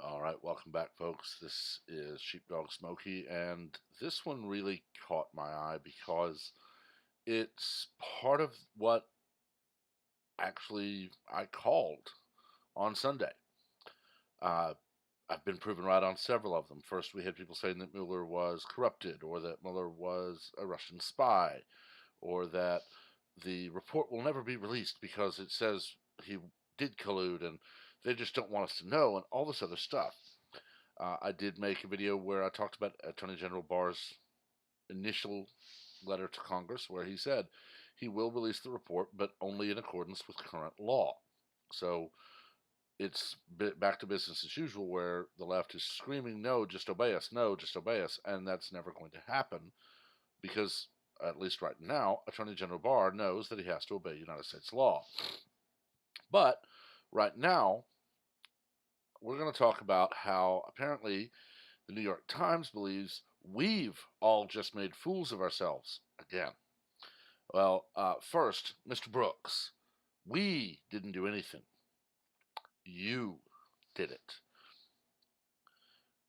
All right, welcome back, folks. This is Sheepdog Smokey, and this one really caught my eye because it's part of what actually I called on Sunday. Uh, I've been proven right on several of them. First, we had people saying that Mueller was corrupted, or that Mueller was a Russian spy, or that the report will never be released because it says he did collude, and they just don't want us to know, and all this other stuff. I did make a video where I talked about Attorney General Barr's initial letter to Congress, where he said he will release the report, but only in accordance with current law. So it's back to business as usual, where the left is screaming, no, just obey us, no, just obey us, and that's never going to happen because, at least right now, Attorney General Barr knows that he has to obey United States law. But right now, we're going to talk about how apparently the New York Times believes we've all just made fools of ourselves again. Well, first, Mr. Brooks, we didn't do anything. You did it.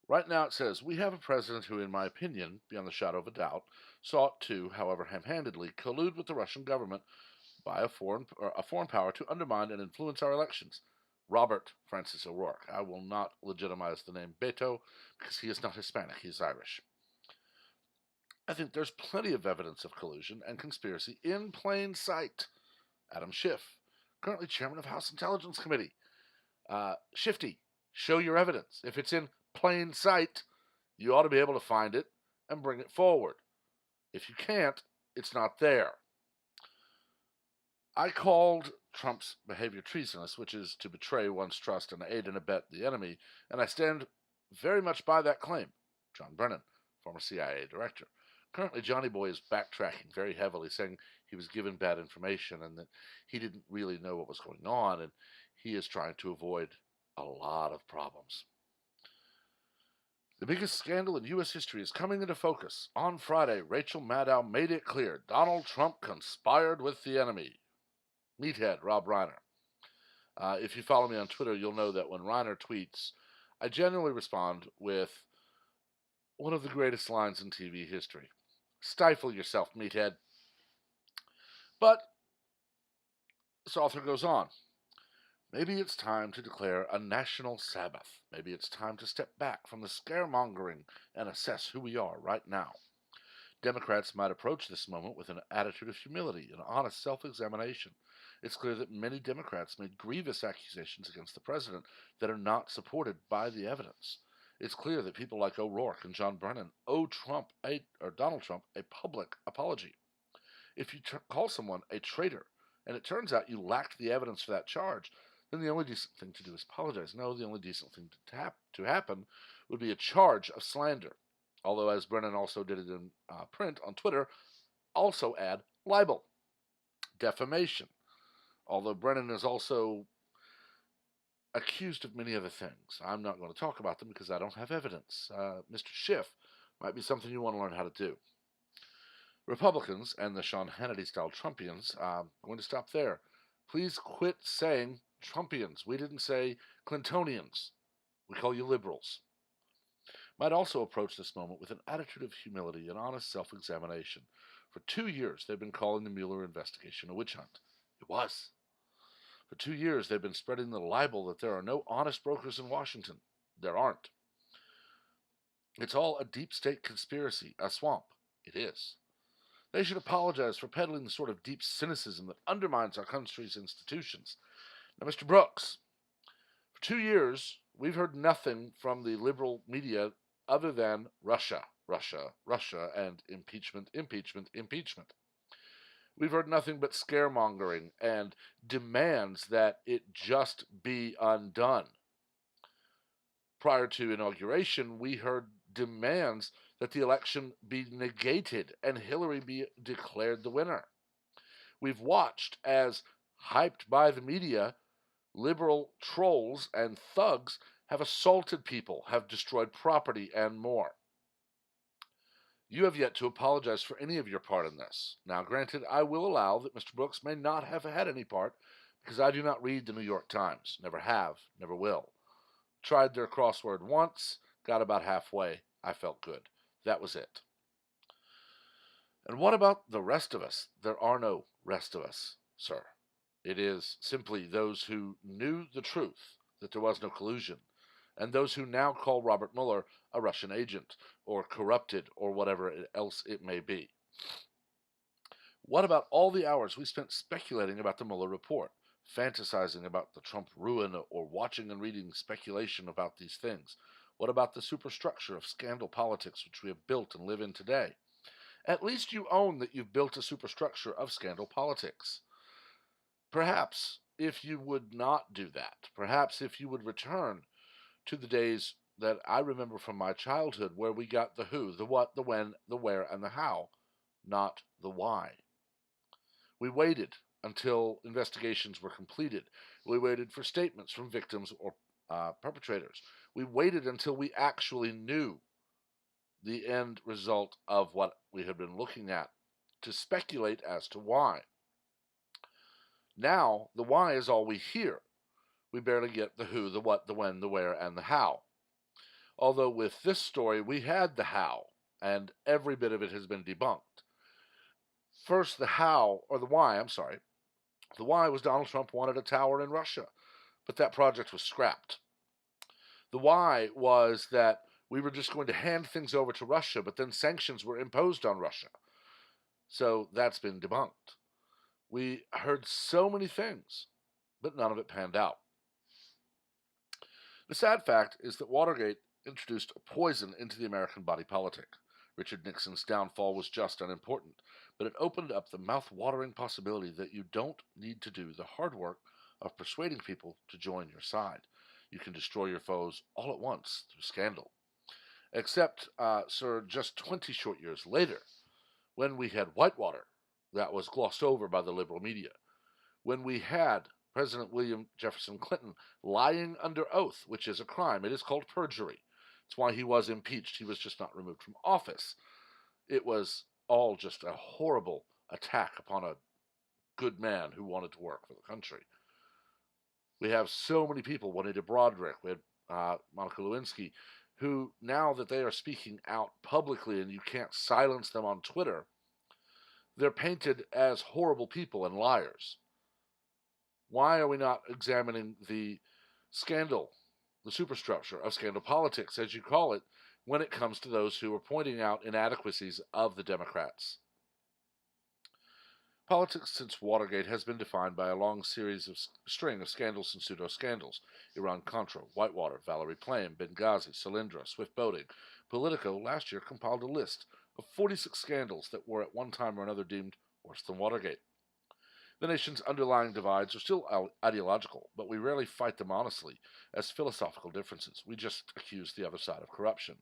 Right now it says, we have a president who, in my opinion, beyond the shadow of a doubt, sought to, however ham-handedly, collude with the Russian government by a foreign power to undermine and influence our elections. Robert Francis O'Rourke. I will not legitimize the name Beto because he is not Hispanic, he is Irish. I think there's plenty of evidence of collusion and conspiracy in plain sight. Adam Schiff, currently chairman of House Intelligence Committee. Shifty, show your evidence. If it's in plain sight, you ought to be able to find it and bring it forward. If you can't, it's not there. I called Trump's behavior treasonous, which is to betray one's trust and aid and abet the enemy, and I stand very much by that claim. John Brennan, former CIA director. Currently, Johnny Boy is backtracking very heavily, saying he was given bad information and that he didn't really know what was going on, and he is trying to avoid a lot of problems. The biggest scandal in U.S. history is coming into focus. On Friday, Rachel Maddow made it clear Donald Trump conspired with the enemy. Meathead, Rob Reiner. If you follow me on Twitter, you'll know that when Reiner tweets, I generally respond with one of the greatest lines in TV history. Stifle yourself, meathead. But this author goes on. Maybe it's time to declare a national Sabbath. Maybe it's time to step back from the scaremongering and assess who we are right now. Democrats might approach this moment with an attitude of humility and honest self-examination. It's clear that many Democrats made grievous accusations against the president that are not supported by the evidence. It's clear that people like O'Rourke and John Brennan owe Donald Trump a public apology. If you call someone a traitor, and it turns out you lacked the evidence for that charge, then the only decent thing to do is apologize. No, the only decent thing to happen would be a charge of slander. Although, as Brennan also did it in print on Twitter, also add libel, defamation. Although Brennan is also accused of many other things. I'm not going to talk about them because I don't have evidence. Mr. Schiff might be something you want to learn how to do. Republicans and the Sean Hannity style Trumpians, going to stop there. Please quit saying Trumpians. We didn't say Clintonians. We call you liberals. Might also approach this moment with an attitude of humility and honest self-examination. For 2 years, they've been calling the Mueller investigation a witch hunt. It was. For 2 years, they've been spreading the libel that there are no honest brokers in Washington. There aren't. It's all a deep state conspiracy, a swamp. It is. They should apologize for peddling the sort of deep cynicism that undermines our country's institutions. Now, Mr. Brooks, for 2 years, we've heard nothing from the liberal media other than Russia, Russia, Russia, and impeachment, impeachment, impeachment. We've heard nothing but scaremongering and demands that it just be undone. Prior to inauguration, we heard demands that the election be negated and Hillary be declared the winner. We've watched as, hyped by the media, liberal trolls and thugs have assaulted people, have destroyed property, and more. You have yet to apologize for any of your part in this. Now, granted, I will allow that Mr. Brooks may not have had any part because I do not read the New York Times. Never have, never will. tried their crossword once, got about halfway. I felt good. That was it. And what about the rest of us? There are no rest of us, sir. It is simply those who knew the truth, that there was no collusion, and those who now call Robert Mueller a Russian agent, or corrupted, or whatever else it may be. What about all the hours we spent speculating about the Mueller report, fantasizing about the Trump ruin, or watching and reading speculation about these things? What about the superstructure of scandal politics which we have built and live in today? At least you own that you've built a superstructure of scandal politics. Perhaps if you would not do that, perhaps if you would return to the days that I remember from my childhood where we got the who, the what, the when, the where, and the how, not the why. We waited until investigations were completed. We waited for statements from victims or perpetrators. We waited until we actually knew the end result of what we had been looking at to speculate as to why. Now, the why is all we hear. We barely get the who, the what, the when, the where, and the how. Although with this story, we had the how, and every bit of it has been debunked. First, the how, or the why, I'm sorry. The why was Donald Trump wanted a tower in Russia, but that project was scrapped. The why was that we were just going to hand things over to Russia, but then sanctions were imposed on Russia. So that's been debunked. We heard so many things, but none of it panned out. The sad fact is that Watergate introduced a poison into the American body politic. Richard Nixon's downfall was just unimportant, but it opened up the mouth-watering possibility that you don't need to do the hard work of persuading people to join your side. You can destroy your foes all at once through scandal. Except, sir, just 20 short years later, when we had Whitewater, that was glossed over by the liberal media, when we had President William Jefferson Clinton lying under oath, which is a crime. It is called perjury. It's why he was impeached. He was just not removed from office. It was all just a horrible attack upon a good man who wanted to work for the country. We have so many people, Juanita Broderick, we had Monica Lewinsky, who now that they are speaking out publicly and you can't silence them on Twitter, they're painted as horrible people and liars. Why are we not examining the scandal, the superstructure of scandal politics, as you call it, when it comes to those who are pointing out inadequacies of the Democrats? Politics since Watergate has been defined by a long string of scandals and pseudo-scandals. Iran-Contra, Whitewater, Valerie Plame, Benghazi, Solyndra, Swift boating. Politico last year compiled a list of 46 scandals that were at one time or another deemed worse than Watergate. The nation's underlying divides are still ideological, but we rarely fight them honestly as philosophical differences. We just accuse the other side of corruption.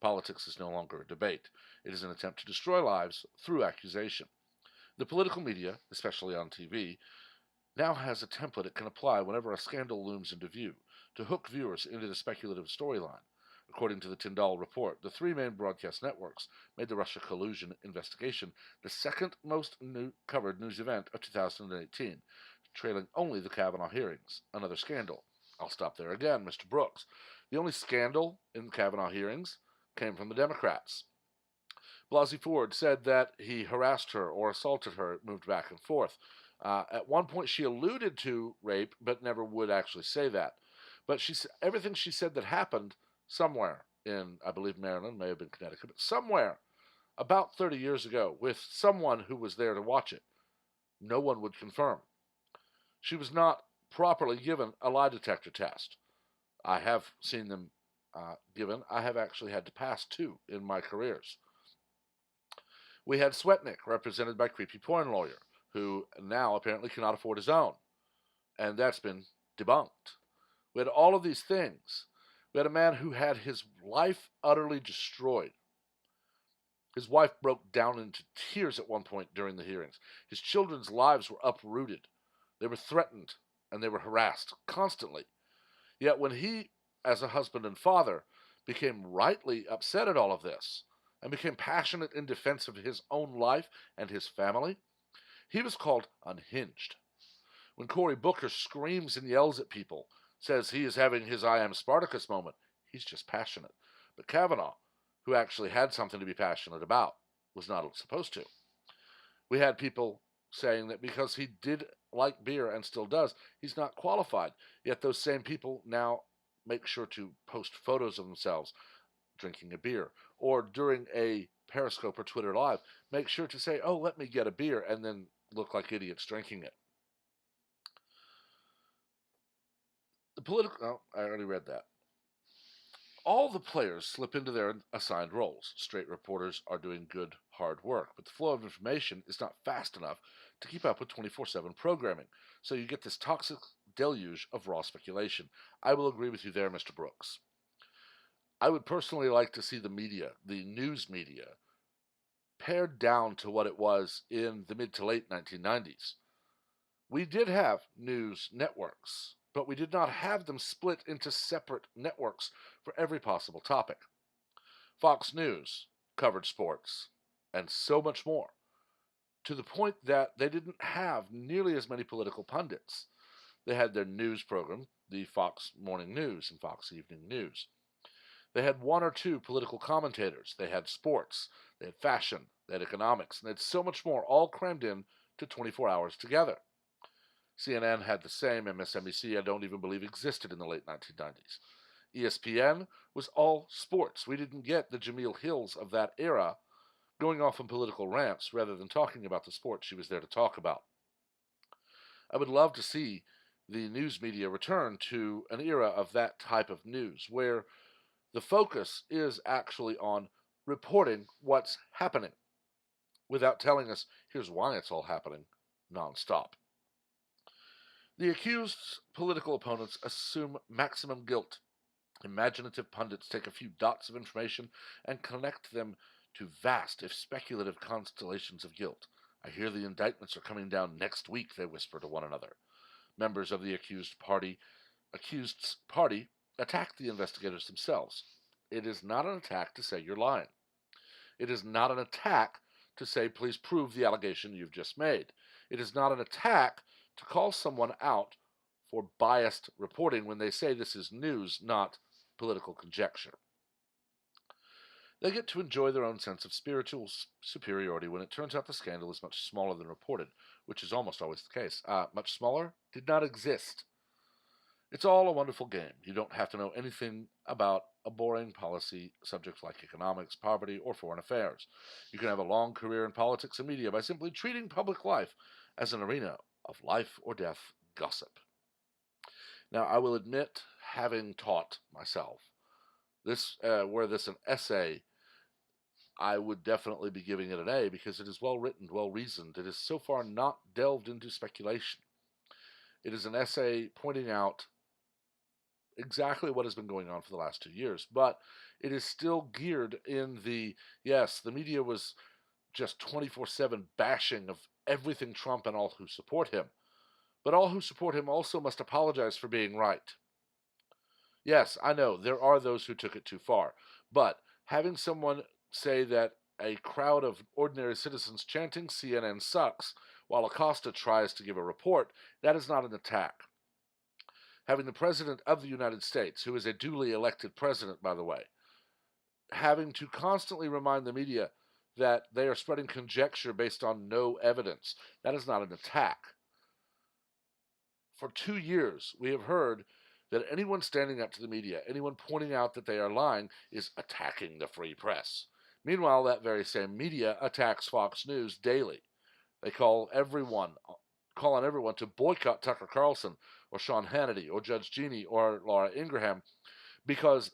Politics is no longer a debate. It is an attempt to destroy lives through accusation. The political media, especially on TV, now has a template it can apply whenever a scandal looms into view to hook viewers into the speculative storyline. According to the Tyndall report, the three main broadcast networks made the Russia collusion investigation the second most covered news event of 2018, trailing only the Kavanaugh hearings, another scandal. I'll stop there again, Mr. Brooks. The only scandal in the Kavanaugh hearings came from the Democrats. Blasey Ford said that he harassed her or assaulted her. It moved back and forth. At one point, she alluded to rape, but never would actually say that. But everything she said that happened somewhere in, I believe, Maryland, may have been Connecticut, but somewhere about 30 years ago with someone who was there to watch it, no one would confirm. She was not properly given a lie detector test. I have seen them given. I have actually had to pass two in my careers. We had Swetnick, represented by creepy porn lawyer, who now apparently cannot afford his own. And that's been debunked. We had all of these things. We had a man who had his life utterly destroyed. His wife broke down into tears at one point during the hearings. His children's lives were uprooted. They were threatened and they were harassed constantly. Yet when he, as a husband and father, became rightly upset at all of this and became passionate in defense of his own life and his family, he was called unhinged. When Cory Booker screams and yells at people, says he is having his I am Spartacus moment. He's just passionate. But Kavanaugh, who actually had something to be passionate about, was not supposed to. We had people saying that because he did like beer and still does, he's not qualified. Yet those same people now make sure to post photos of themselves drinking a beer, or during a Periscope or Twitter Live, make sure to say, "Oh, let me get a beer," and then look like idiots drinking it. The political. Oh, I already read that. All the players slip into their assigned roles. Straight reporters are doing good, hard work, but the flow of information is not fast enough to keep up with 24/7 programming. So you get this toxic deluge of raw speculation. I will agree with you there, Mr. Brooks. I would personally like to see the media, the news media, pared down to what it was in the mid to late 1990s. We did have news networks, but we did not have them split into separate networks for every possible topic. Fox News covered sports and so much more, to the point that they didn't have nearly as many political pundits. They had their news program, the Fox Morning News and Fox Evening News. They had one or two political commentators. They had sports, they had fashion, they had economics, and they had so much more, all crammed in to 24 hours together. CNN had the same. MSNBC, I don't even believe existed in the late 1990s. ESPN was all sports. We didn't get the Jameel Hills of that era going off on political rants rather than talking about the sport she was there to talk about. I would love to see the news media return to an era of that type of news where the focus is actually on reporting what's happening without telling us here's why it's all happening nonstop. The accused's political opponents assume maximum guilt. Imaginative pundits take a few dots of information and connect them to vast, if speculative, constellations of guilt. I hear the indictments are coming down next week, they whisper to one another. Members of the accused's party attack the investigators themselves. It is not an attack to say you're lying. It is not an attack to say, please prove the allegation you've just made. It is not an attack to call someone out for biased reporting when they say this is news, not political conjecture. They get to enjoy their own sense of spiritual superiority when it turns out the scandal is much smaller than reported, which is almost always the case. Much smaller? Did not exist. It's all a wonderful game. You don't have to know anything about a boring policy subject like economics, poverty, or foreign affairs. You can have a long career in politics and media by simply treating public life as an arena of life or death gossip. Now, I will admit, having taught myself, were this an essay, I would definitely be giving it an A because it is well written, well reasoned. It is so far not delved into speculation. It is an essay pointing out exactly what has been going on for the last 2 years, but it is still geared in yes, the media was just 24/7 bashing of everything Trump and all who support him. But all who support him also must apologize for being right. Yes, I know, there are those who took it too far. But having someone say that a crowd of ordinary citizens chanting CNN sucks while Acosta tries to give a report, that is not an attack. Having the President of the United States, who is a duly elected president, by the way, having to constantly remind the media that they are spreading conjecture based on no evidence, that is not an attack. For 2 years, we have heard that anyone standing up to the media, anyone pointing out that they are lying, is attacking the free press. Meanwhile, that very same media attacks Fox News daily. They call on everyone to boycott Tucker Carlson or Sean Hannity or Judge Jeannie or Laura Ingraham because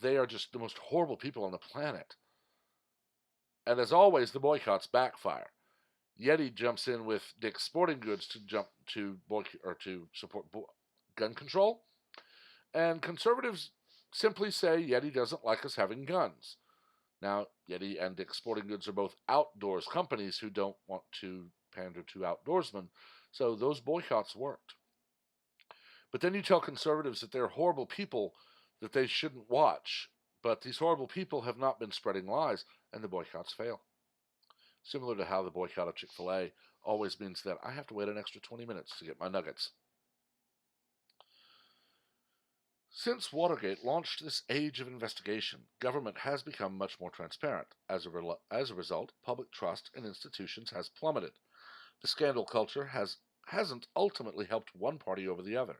they are just the most horrible people on the planet. And as always, the boycotts backfire. Yeti jumps in with Dick's Sporting Goods to support gun control, and conservatives simply say Yeti doesn't like us having guns. Now, Yeti and Dick's Sporting Goods are both outdoors companies who don't want to pander to outdoorsmen, so those boycotts worked. But then you tell conservatives that they're horrible people that they shouldn't watch, but these horrible people have not been spreading lies, and the boycotts fail. Similar to how the boycott of Chick-fil-A always means that I have to wait an extra 20 minutes to get my nuggets. Since Watergate launched this age of investigation, government has become much more transparent. As a result, public trust in institutions has plummeted. The scandal culture hasn't ultimately helped one party over the other.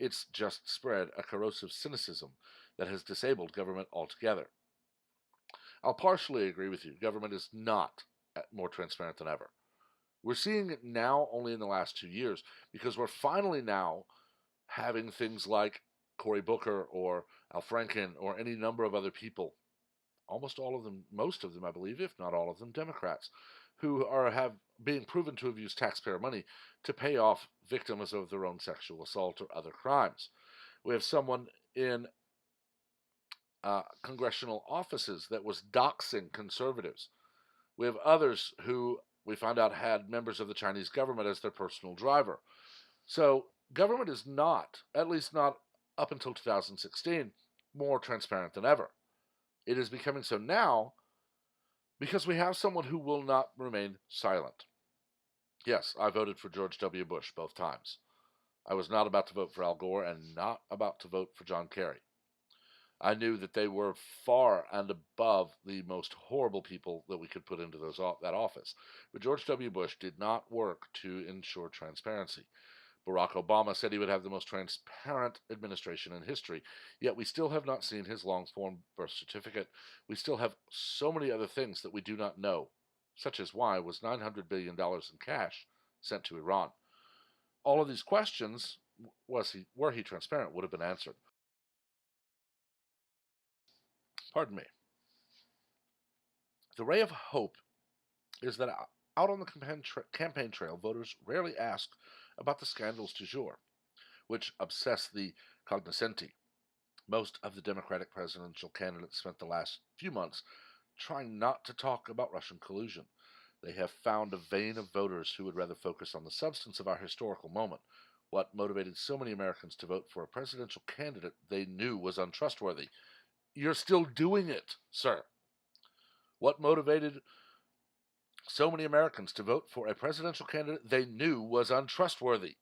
It's just spread a corrosive cynicism that has disabled government altogether. I'll partially agree with you. Government is not more transparent than ever. We're seeing it now only in the last 2 years because we're finally now having things like Cory Booker or Al Franken or any number of other people, almost all of them, most of them, I believe, if not all of them, Democrats, who are have being proven to have used taxpayer money to pay off victims of their own sexual assault or other crimes. We have someone in congressional offices that was doxing conservatives. We have others who we found out had members of the Chinese government as their personal driver. So government is not, at least not up until 2016, more transparent than ever. It is becoming so now because we have someone who will not remain silent. Yes, I voted for George W. Bush both times. I was not about to vote for Al Gore and not about to vote for John Kerry. I knew that they were far and above the most horrible people that we could put into that office. But George W. Bush did not work to ensure transparency. Barack Obama said he would have the most transparent administration in history, yet we still have not seen his long-form birth certificate. We still have so many other things that we do not know, such as why was $900 billion in cash sent to Iran. All of these questions, were he transparent, would have been answered. Pardon me. The ray of hope is that out on the campaign trail, voters rarely ask about the scandals du jour, which obsess the cognoscenti. Most of the Democratic presidential candidates spent the last few months trying not to talk about Russian collusion. They have found a vein of voters who would rather focus on the substance of our historical moment, what motivated so many Americans to vote for a presidential candidate they knew was untrustworthy. You're still doing it, sir. What motivated so many Americans to vote for a presidential candidate they knew was untrustworthy?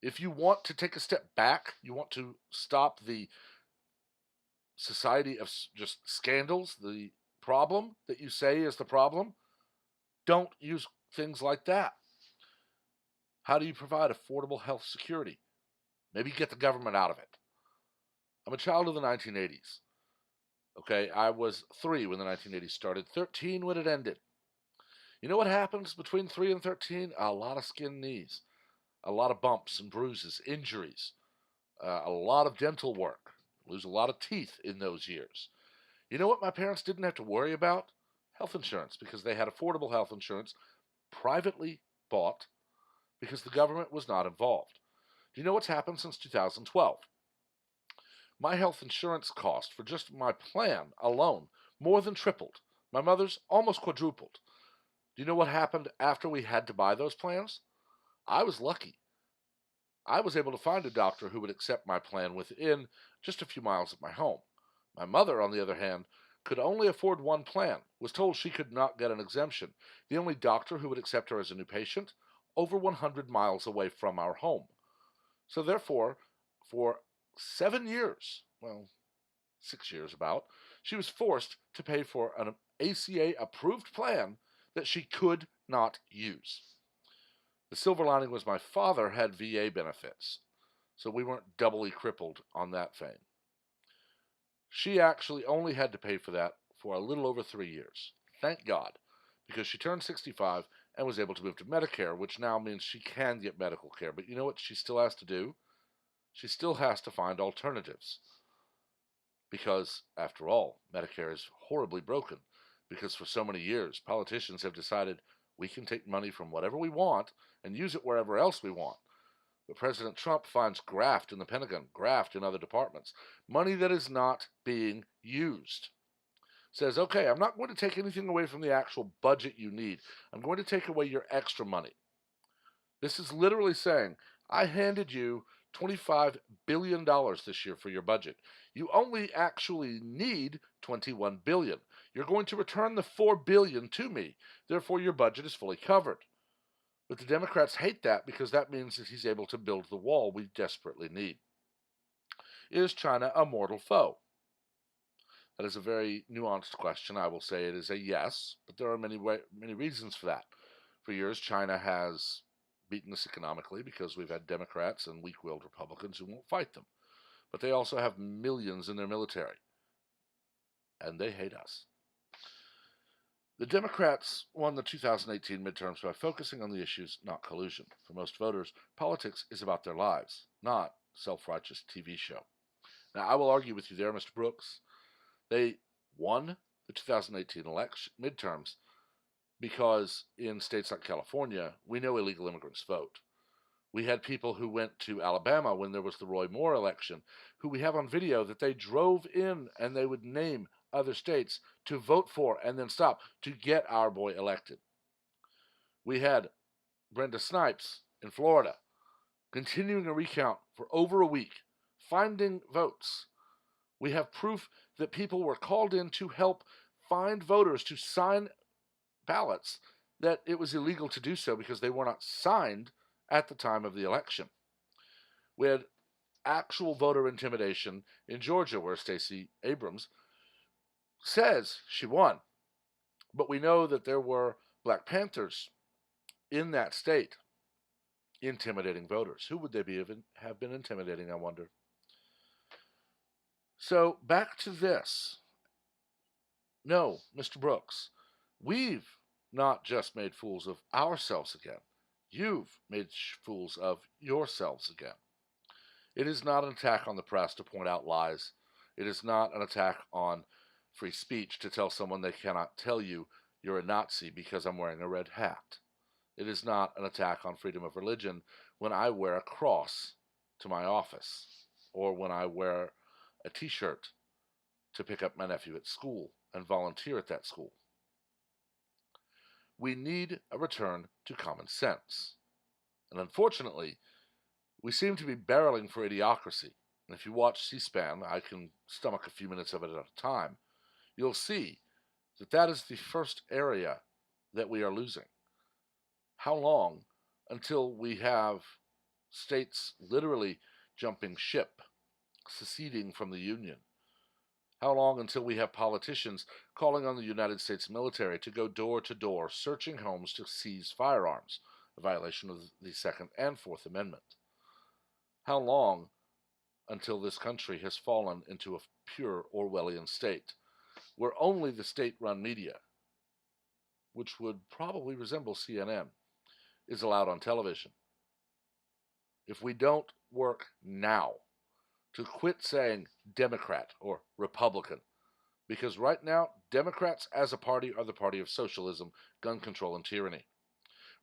If you want to take a step back, you want to stop the society of just scandals, the problem that you say is the problem, don't use things like that. How do you provide affordable health security? Maybe get the government out of it. I'm a child of the 1980s. Okay, I was 3 when the 1980s started, 13 when it ended. You know what happens between 3 and 13? A lot of skin knees, a lot of bumps and bruises, injuries, a lot of dental work. Lose a lot of teeth in those years. You know what my parents didn't have to worry about? Health insurance, because they had affordable health insurance privately bought because the government was not involved. Do you know what's happened since 2012? My health insurance cost for just my plan alone more than tripled. My mother's almost quadrupled. Do you know what happened after we had to buy those plans? I was lucky. I was able to find a doctor who would accept my plan within just a few miles of my home. My mother, on the other hand, could only afford one plan, was told she could not get an exemption. The only doctor who would accept her as a new patient, over 100 miles away from our home. So therefore, for 7 years, well, 6 years about, she was forced to pay for an ACA-approved plan that she could not use. The silver lining was my father had VA benefits, so we weren't doubly crippled on that vein. She actually only had to pay for that for a little over 3 years. Thank God, because she turned 65 and was able to move to Medicare, which now means she can get medical care. But you know what she still has to do? She still has to find alternatives. Because, after all, Medicare is horribly broken. Because for so many years, politicians have decided we can take money from whatever we want and use it wherever else we want. But President Trump finds graft in the Pentagon, graft in other departments, money that is not being used. Says, okay, I'm not going to take anything away from the actual budget you need. I'm going to take away your extra money. This is literally saying, I handed you $25 billion this year for your budget. You only actually need $21 billion. You're going to return the $4 billion to me. Therefore, your budget is fully covered. But the Democrats hate that because that means that he's able to build the wall we desperately need. Is China a mortal foe? That is a very nuanced question. I will say it is a yes, but there are many reasons for that. For years, China has beaten us economically because we've had Democrats and weak-willed Republicans who won't fight them. But they also have millions in their military, and they hate us. The Democrats won the 2018 midterms by focusing on the issues, not collusion. For most voters, politics is about their lives, not self-righteous TV show. Now, I will argue with you there, Mr. Brooks. They won the 2018 election midterms because in states like California, we know illegal immigrants vote. We had people who went to Alabama when there was the Roy Moore election, who we have on video that they drove in and they would name other states to vote for and then stop to get our boy elected. We had Brenda Snipes in Florida continuing a recount for over a week, finding votes. We have proof that people were called in to help find voters to sign ballots, that it was illegal to do so because they were not signed at the time of the election. We had actual voter intimidation in Georgia, where Stacey Abrams says she won. But we know that there were Black Panthers in that state intimidating voters. Who would they have been intimidating, I wonder? So back to this. No, Mr. Brooks, we've not just made fools of ourselves again. You've made fools of yourselves again. It is not an attack on the press to point out lies. It is not an attack on free speech to tell someone they cannot tell you you're a Nazi because I'm wearing a red hat. It is not an attack on freedom of religion when I wear a cross to my office or when I wear a t-shirt to pick up my nephew at school and volunteer at that school. We need a return to common sense. And unfortunately, we seem to be barreling for idiocracy. And if you watch C-SPAN, I can stomach a few minutes of it at a time, you'll see that that is the first area that we are losing. How long until we have states literally jumping ship, seceding from the Union? How long until we have politicians calling on the United States military to go door to door, searching homes to seize firearms, a violation of the Second and Fourth Amendment? How long until this country has fallen into a pure Orwellian state, where only the state-run media, which would probably resemble CNN, is allowed on television? If we don't work now to quit saying Democrat or Republican, because right now, Democrats as a party are the party of socialism, gun control, and tyranny.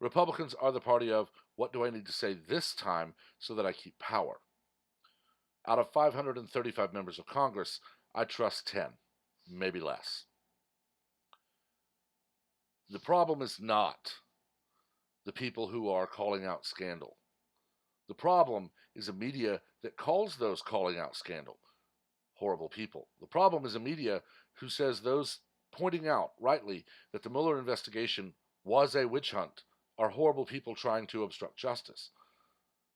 Republicans are the party of, what do I need to say this time so that I keep power? Out of 535 members of Congress, I trust 10, maybe less. The problem is not the people who are calling out scandal. The problem is a media that calls those calling out scandal horrible people. The problem is a media who says those pointing out, rightly, that the Mueller investigation was a witch hunt are horrible people trying to obstruct justice.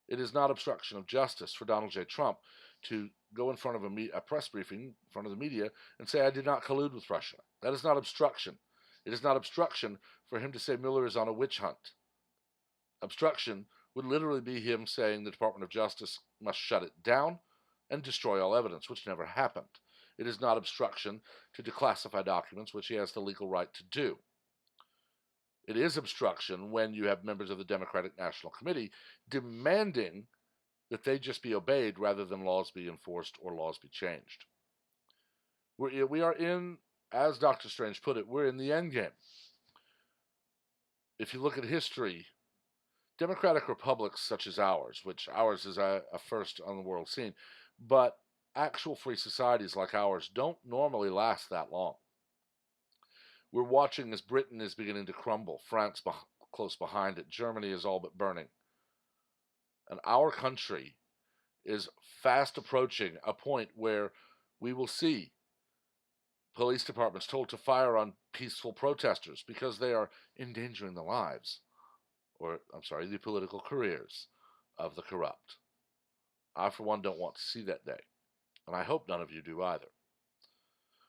It is not obstruction of justice for Donald J. Trump to go in front of a press briefing, in front of the media, and say, I did not collude with Russia. That is not obstruction. It is not obstruction for him to say Mueller is on a witch hunt. Obstruction would literally be him saying the Department of Justice must shut it down and destroy all evidence, which never happened. It is not obstruction to declassify documents, which he has the legal right to do. It is obstruction when you have members of the Democratic National Committee demanding that they just be obeyed rather than laws be enforced or laws be changed. We are in, as Dr. Strange put it, we're in the end game. If you look at history, democratic republics such as ours, which ours is a first on the world scene, but actual free societies like ours don't normally last that long. We're watching as Britain is beginning to crumble, France close behind it, Germany is all but burning. And our country is fast approaching a point where we will see police departments told to fire on peaceful protesters because they are endangering the lives, or, the political careers of the corrupt. I, for one, don't want to see that day. and I hope none of you do either.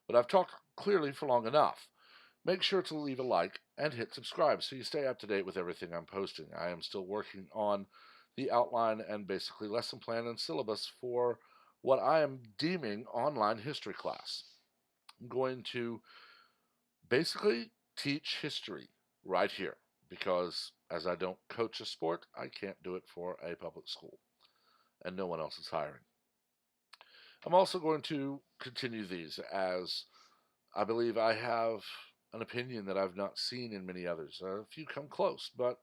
But I've talked clearly for long enough. Make sure to leave a like and hit subscribe so you stay up to date with everything I'm posting. I am still working on the outline and basically lesson plan and syllabus for what I am deeming online history class. I'm going to basically teach history right here because as I don't coach a sport, I can't do it for a public school and no one else is hiring. I'm also going to continue these as I believe I have an opinion that I've not seen in many others. A few come close, but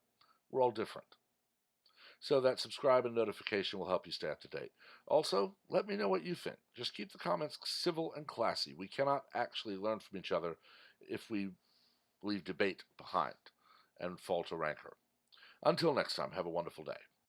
we're all different. So that subscribe and notification will help you stay up to date. Also, let me know what you think. Just keep the comments civil and classy. We cannot actually learn from each other if we leave debate behind and fall to rancor. Until next time, have a wonderful day.